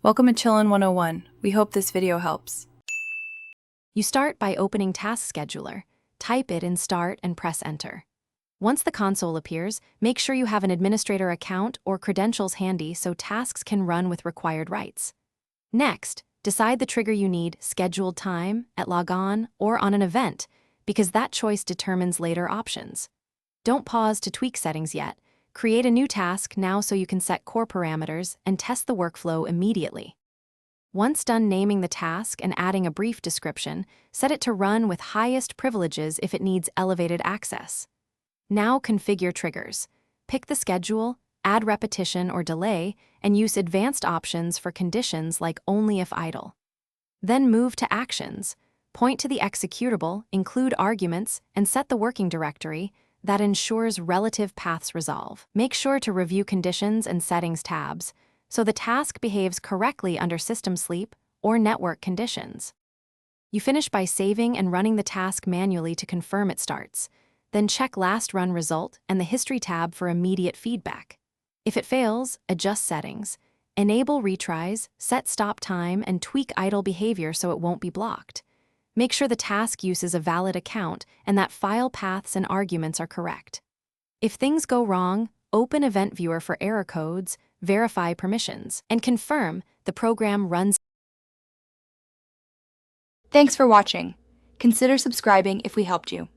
Welcome to Chillin' 101. We hope this video helps. You start by opening Task Scheduler. Type it in Start and press Enter. Once the console appears, make sure you have an administrator account or credentials handy so tasks can run with required rights. Next, decide the trigger you need: scheduled time, at logon, or on an event, because that choice determines later options. Don't pause to tweak settings yet. Create a new task now so you can set core parameters and test the workflow immediately. Once done naming the task and adding a brief description, set it to run with highest privileges if it needs elevated access. Now configure triggers. Pick the schedule, add repetition or delay, and use advanced options for conditions like only if idle. Then move to actions. Point to the executable, include arguments, and set the working directory that ensures relative paths resolve. Make sure to review conditions and settings tabs so the task behaves correctly under system sleep or network conditions. You finish by saving and running the task manually to confirm it starts. Then check last run result and the history tab for immediate feedback. If it fails, adjust settings, enable retries, set stop time, and tweak idle behavior so it won't be blocked. Make sure the task uses a valid account and that file paths and arguments are correct. If things go wrong, open Event Viewer for error codes, verify permissions, and confirm the program runs. Thanks for watching. Consider subscribing if we helped you.